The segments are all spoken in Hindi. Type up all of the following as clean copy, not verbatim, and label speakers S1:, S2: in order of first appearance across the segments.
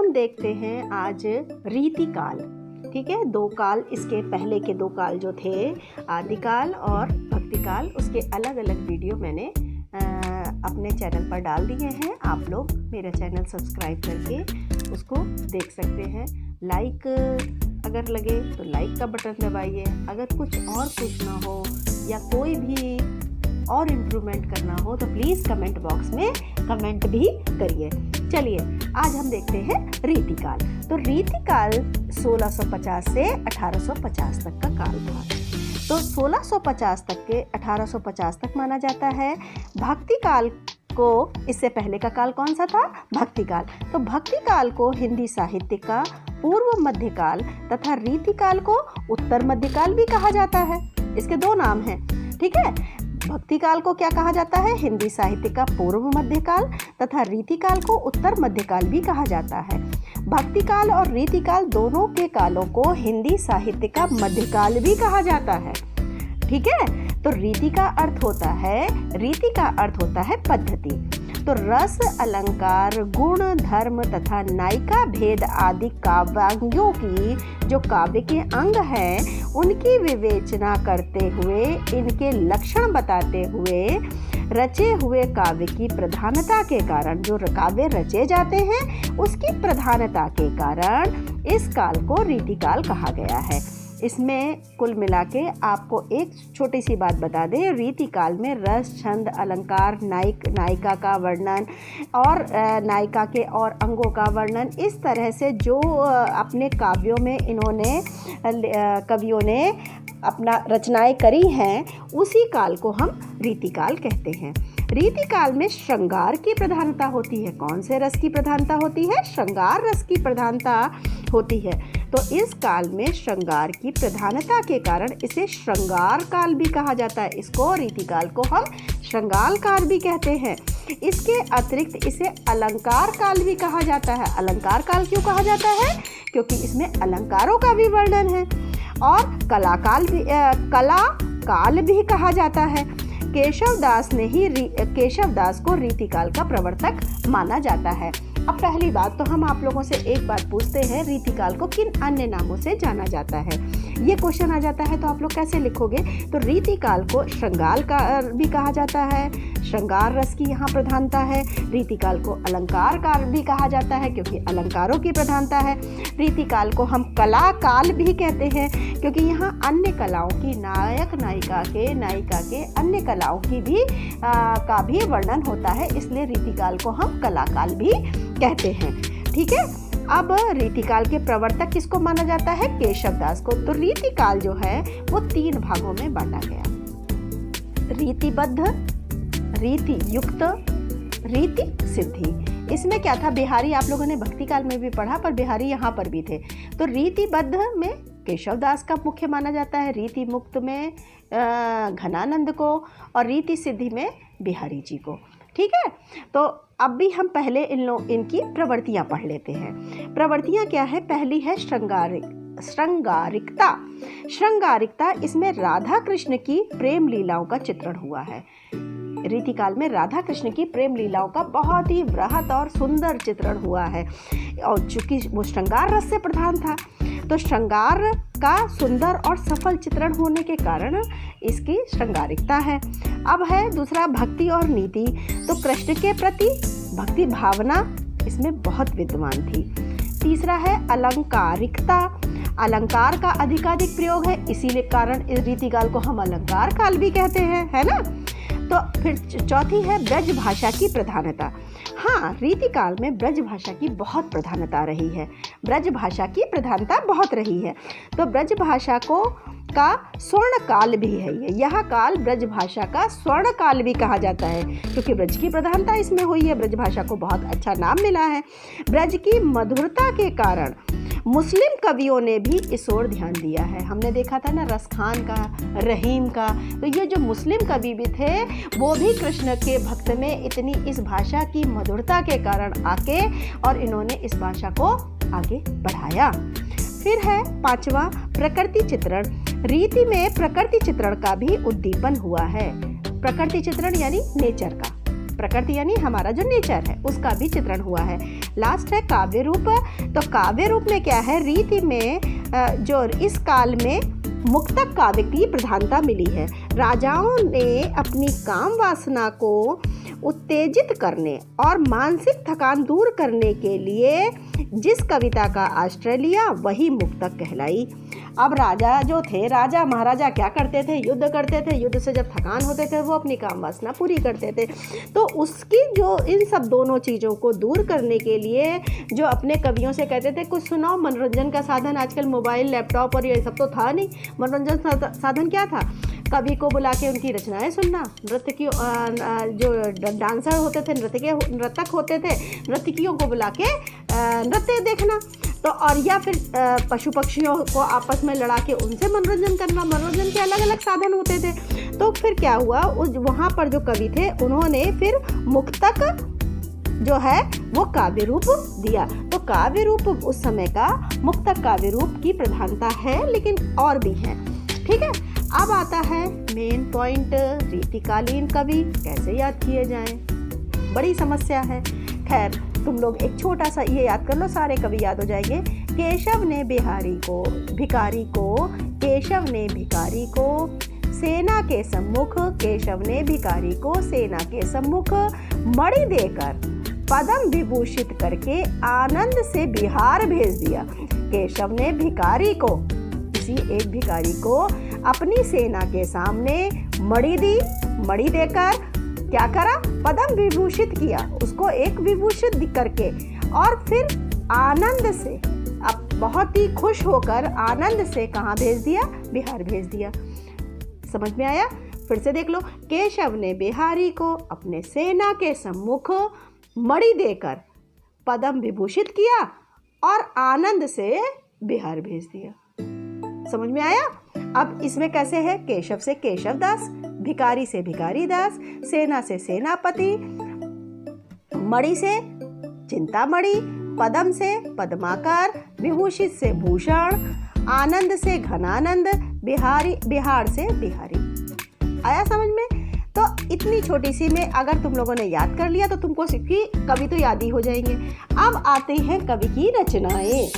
S1: हम देखते हैं आज रीतिकाल। ठीक है, दो काल, इसके पहले के दो काल जो थे आदिकाल और भक्तिकाल, उसके अलग अलग वीडियो मैंने अपने चैनल पर डाल दिए हैं। आप लोग मेरा चैनल सब्सक्राइब करके उसको देख सकते हैं। लाइक अगर लगे तो लाइक का बटन दबाइए। अगर कुछ और पूछना हो या कोई भी और इम्प्रूवमेंट करना हो तो प्लीज़ कमेंट बॉक्स में कमेंट भी करिए। चलिए आज हम देखते हैं रीतिकाल। तो रीतिकाल 1650 से 1850 तक का काल था। तो 1650 तक के 1850 तक माना जाता है। भक्तिकाल को, इससे पहले का काल कौन सा था? भक्तिकाल। तो भक्तिकाल को हिंदी साहित्य का पूर्व मध्यकाल तथा रीतिकाल को उत्तर मध्यकाल भी कहा जाता है। इसके दो नाम हैं। ठीक है, भक्तिकाल को क्या कहा जाता है? हिंदी साहित्य का पूर्व मध्यकाल तथा रीतिकाल को उत्तर मध्यकाल भी कहा जाता है। भक्तिकाल और रीतिकाल दोनों के कालों को हिंदी साहित्य का मध्यकाल भी कहा जाता है। ठीक है, तो रीति का अर्थ होता है पद्धति। तो रस, अलंकार, गुण, धर्म तथा नायिका भेद आदि काव्यांगों की जो काव्य के अंग हैं उनकी विवेचना करते हुए, इनके लक्षण बताते हुए रचे हुए काव्य की प्रधानता के कारण, जो काव्य रचे जाते हैं उसकी प्रधानता के कारण इस काल को रीतिकाल कहा गया है। इसमें कुल मिला के आपको एक छोटी सी बात बता दें, रीतिकाल में रस, छंद, अलंकार, नायिका का वर्णन और नायिका के और अंगों का वर्णन, इस तरह से जो अपने काव्यों में इन्होंने कवियों ने अपना रचनाएं करी हैं, उसी काल को हम रीतिकाल कहते हैं। रीतिकाल में श्रृंगार की प्रधानता होती है। कौन से रस की प्रधानता होती है? श्रृंगार रस की प्रधानता होती है। तो इस काल में श्रृंगार की प्रधानता के कारण इसे श्रृंगार काल भी कहा जाता है। इसको, रीतिकाल को हम श्रृंगार काल भी कहते हैं। इसके अतिरिक्त इसे अलंकार काल भी कहा जाता है। अलंकार काल क्यों कहा जाता है? क्योंकि इसमें अलंकारों का भी वर्णन है। और कला काल भी कहा जाता है। केशव दास को रीतिकाल का प्रवर्तक माना जाता है। अब पहली बात तो हम आप लोगों से एक बात पूछते हैं, रीतिकाल को किन अन्य नामों से जाना जाता है? ये क्वेश्चन आ जाता है तो आप लोग कैसे लिखोगे? तो रीतिकाल को श्रृंगार काल भी कहा जाता है, श्रृंगार रस की यहाँ प्रधानता है। रीतिकाल को अलंकार काल भी कहा जाता है क्योंकि अलंकारों की प्रधानता है। रीतिकाल को हम कला काल भी कहते हैं क्योंकि यहाँ अन्य कलाओं की, नायिका के अन्य कलाओं की भी का भी वर्णन होता है, इसलिए रीतिकाल को हम कला काल भी कहते हैं। ठीक है, अब रीतिकाल के प्रवर्तक किसको माना जाता है? केशव दास को। तो रीतिकाल जो है वो 3 भागों में बांटा गया: रीतिबद्ध, रीति युक्त, रीति सिद्धि। इसमें क्या था? बिहारी आप लोगों ने भक्तिकाल में भी पढ़ा, पर बिहारी यहाँ पर भी थे। तो रीतिबद्ध में केशव दास का मुख्य माना जाता है, रीति मुक्त में घनानंद को और रीति सिद्धि में बिहारी जी को। ठीक है, तो अब भी हम पहले इनकी प्रवृत्तियाँ पढ़ लेते हैं। प्रवृत्तियाँ क्या है? पहली है श्रृंगारिकता। श्रृंगारिकता, इसमें राधा कृष्ण की प्रेम लीलाओं का चित्रण हुआ है। रीतिकाल में राधा कृष्ण की प्रेम लीलाओं का बहुत ही बृहत और सुंदर चित्रण हुआ है, और चूंकि वो श्रृंगार रस से प्रधान था तो श्रृंगार का सुंदर और सफल चित्रण होने के कारण इसकी श्रृंगारिकता है। अब है दूसरा भक्ति और नीति। तो कृष्ण के प्रति भक्ति भावना इसमें बहुत विद्यमान थी। तीसरा है अलंकारिकता। अलंकार का अधिकाधिक प्रयोग है, इसीलिए कारण इस रीतिकाल को हम अलंकार काल भी कहते हैं, है ना। तो फिर चौथी है ब्रज भाषा की प्रधानता। हाँ, रीतिकाल में ब्रज भाषा की बहुत प्रधानता रही है। ब्रज भाषा की प्रधानता बहुत रही है। तो ब्रज भाषा का स्वर्ण काल भी है ये। यह काल ब्रज भाषा का स्वर्ण काल भी कहा जाता है क्योंकि ब्रज की प्रधानता इसमें हुई है। ब्रज भाषा को बहुत अच्छा नाम मिला है। ब्रज की मधुरता के कारण मुस्लिम कवियों ने भी इस ओर ध्यान दिया है। हमने देखा था ना, रसखान का, रहीम का। तो ये जो मुस्लिम कवि भी थे वो भी कृष्ण के भक्त में इतनी इस भाषा की मधुरता के कारण आके और इन्होंने इस भाषा को आगे बढ़ाया। फिर है पांचवा प्रकृति चित्रण। रीति में प्रकृति चित्रण का भी उद्दीपन हुआ है। प्रकृति चित्रण यानी नेचर का, प्रकृति यानी हमारा जो नेचर है उसका भी चित्रण हुआ है। लास्ट है काव्य रूप। तो काव्य रूप में क्या है, रीति में जो इस काल में मुक्तक काव्य की प्रधानता मिली है। राजाओं ने अपनी काम वासना को उत्तेजित करने और मानसिक थकान दूर करने के लिए जिस कविता का आश्रय लिया वही मुक्तक कहलाई। अब राजा जो थे, राजा महाराजा क्या करते थे, युद्ध करते थे। युद्ध से जब थकान होते थे वो अपनी काम वासना पूरी करते थे। तो उसकी जो इन सब दोनों चीज़ों को दूर करने के लिए जो अपने कवियों से कहते थे कुछ सुनाओ। मनोरंजन का साधन आजकल मोबाइल, लैपटॉप और ये सब तो था नहीं। मनोरंजन साधन क्या था, कवि को बुला के उनकी रचनाएं सुनना। नृत्य की जो डांसर होते थे, नर्तक होते थे, नर्तकियों को बुला के नृत्य देखना। तो और या फिर पशु पक्षियों को आपस में लड़ा के उनसे मनोरंजन करना। मनोरंजन के अलग अलग साधन होते थे। तो फिर क्या हुआ, वहाँ पर जो कवि थे उन्होंने फिर मुक्तक जो है वो काव्य रूप दिया। तो काव्य रूप उस समय का मुक्तक काव्य रूप की प्रधानता है, लेकिन और भी है। ठीक है, अब आता है मेन पॉइंट, रीतिकालीन कवि कैसे याद किए जाएं। बड़ी समस्या है। खैर तुम लोग एक छोटा सा ये याद कर लो, सारे कवि याद हो जाएंगे। केशव ने भिखारी को केशव ने भिखारी को सेना के सम्मुख, केशव ने भिखारी को सेना के सम्मुख मणि देकर पदम विभूषित करके आनंद से बिहार भेज दिया। केशव ने भिखारी को, किसी एक भिखारी को अपनी सेना के सामने मणि दी। मणि देकर क्या करा, पदम विभूषित किया, उसको एक विभूषित करके, और फिर आनंद से, अब बहुत ही खुश होकर आनंद से कहाँ भेज दिया, बिहार भेज दिया। समझ में आया? फिर से देख लो। केशव ने बिहारी को अपने सेना के सम्मुख मणि देकर पदम विभूषित किया और आनंद से बिहार भेज दिया। समझ में आया? अब इसमें कैसे है, केशव से केशव दास, भिखारी से भिखारी दास, सेना से सेनापति, मणि से चिंतामणि, पदम से पद्माकर, विभूषित से भूषण, आनंद से घनानंद, बिहार से बिहारी। आया समझ में? तो इतनी छोटी सी में अगर तुम लोगों ने याद कर लिया तो तुमको सिर्फ कवि तो याद ही हो जाएंगे। अब आते हैं कवि की रचनाएं।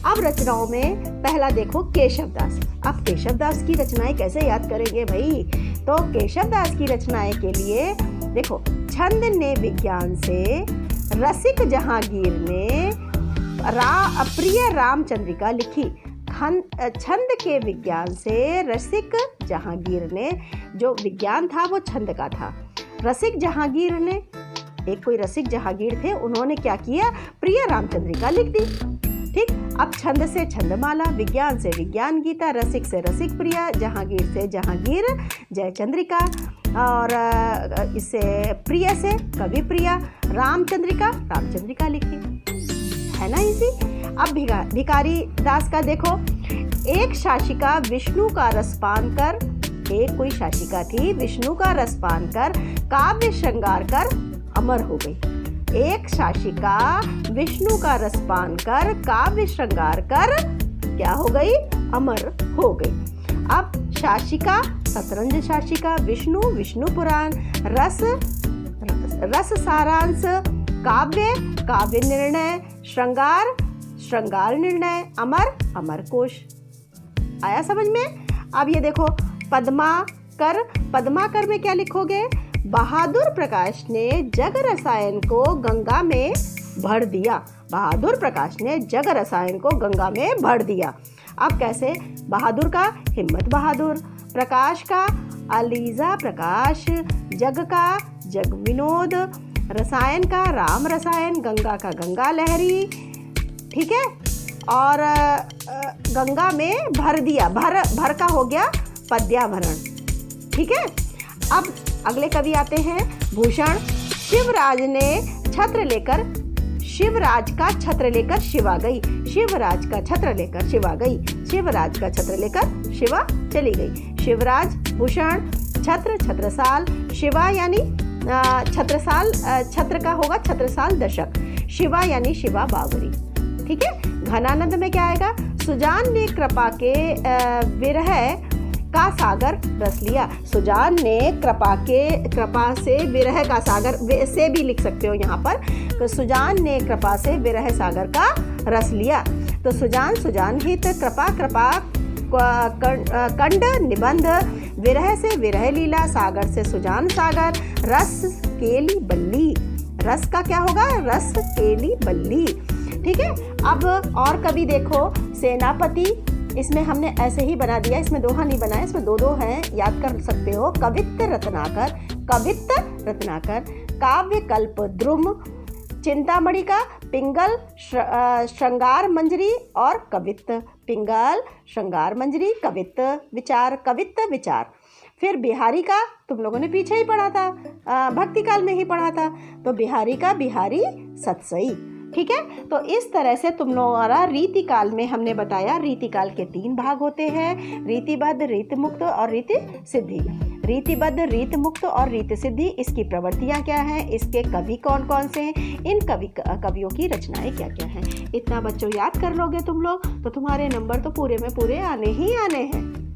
S1: अब रचनाओं में पहला देखो केशवदास। अब केशवदास की रचनाएं कैसे याद करेंगे भाई? तो केशवदास की रचनाएं के लिए देखो, छंद ने विज्ञान से, रसिक जहांगीर ने प्रिय रामचंद्रिका लिखी। छंद के विज्ञान से रसिक जहांगीर ने, जो विज्ञान था वो छंद का था। रसिक जहांगीर ने, एक कोई रसिक जहांगीर थे, उन्होंने क्या किया, प्रिय रामचंद्रिका लिख दी। ठीक, अब छंद से छंदमाला, विज्ञान से विज्ञान गीता, रसिक से रसिक प्रिया, जहांगीर से जहांगीर जयचंद्रिका, और इससे प्रिय से कवि प्रिया, रामचंद्रिका रामचंद्रिका लिखी। है ना इजी? अब भिखारी दास का देखो, एक शाशिका विष्णु का रसपान कर, एक कोई शाशिका थी, विष्णु का रसपान कर काव्य श्रृंगार कर अमर हो गई। एक शाशिका विष्णु का रसपान कर काव्य श्रृंगार कर क्या हो गई, अमर हो गई। अब शाशिका, शतरंज शाशिका, विष्णु, विष्णु पुराण, रस सारांश, काव्य, काव्य निर्णय, श्रृंगार, श्रृंगार निर्णय, अमर, अमर कोश। आया समझ में? अब ये देखो, पद्माकर, पद्माकर में क्या लिखोगे, बहादुर प्रकाश ने जग रसायन को गंगा में भर दिया। बहादुर प्रकाश ने जग रसायन को गंगा में भर दिया। अब कैसे, बहादुर का हिम्मत बहादुर, प्रकाश का अलीजा प्रकाश, जग का जग विनोद, रसायन का राम रसायन, गंगा का गंगा लहरी। ठीक है, और गंगा में भर दिया, भर का हो गया पद्याभरण। ठीक है, अब अगले कवि आते हैं भूषण। शिवराज ने छत्र लेकर, शिवराज का छत्र लेकर शिवा गई, शिवराज का छत्र लेकर शिवा गई, शिवराज का छत्र लेकर शिवा चली गई। शिवराज, भूषण, छत्र, छत्रसाल, शिवा यानी छत्रसाल, छत्र का होगा छत्रसाल दशक, शिवा यानी शिवा बावरी। ठीक है, घनानंद में क्या आएगा, सुजान ने कृपा के विरह का सागर रस लिया। सुजान ने कृपा से विरह का सागर से भी लिख सकते हो यहाँ पर। तो सुजान ने कृपा से विरह सागर का रस लिया। तो सुजान हित, कृपा कंड निबंध, विरह से विरह लीला, सागर से सुजान सागर, रस केली बल्ली। रस का क्या होगा? रस केली बल्ली। ठीक है। अब और कभी देखो, सेनापति, इसमें हमने ऐसे ही बना दिया, इसमें दोहा नहीं बनाया, इसमें दो हैं, याद कर सकते हो। कवित्त रत्नाकर, काव्य कल्प द्रुम, चिंतामणि का पिंगल श्रृंगार मंजरी और कवित्त। पिंगल श्रृंगार मंजरी, कवित्त विचार। फिर बिहारी का तुम लोगों ने पीछे ही पढ़ा था, भक्ति काल में ही पढ़ा था। तो बिहारी का बिहारी सतसई। ठीक है। तो इस तरह से तुम लोगों रीति काल में हमने बताया, रीति काल के 3 भाग होते हैं, रीतिबद्ध, रीतिमुक्त और रीति सिद्धि। रीतिबद्ध, रीतिमुक्त और रीति सिद्धि, इसकी प्रवृत्तियाँ क्या हैं, इसके कवि कौन कौन से हैं, इन कवियों की रचनाएं क्या क्या हैं। इतना बच्चों याद कर लोगे तुम लोग तो तुम्हारे नंबर तो पूरे में पूरे आने ही आने हैं।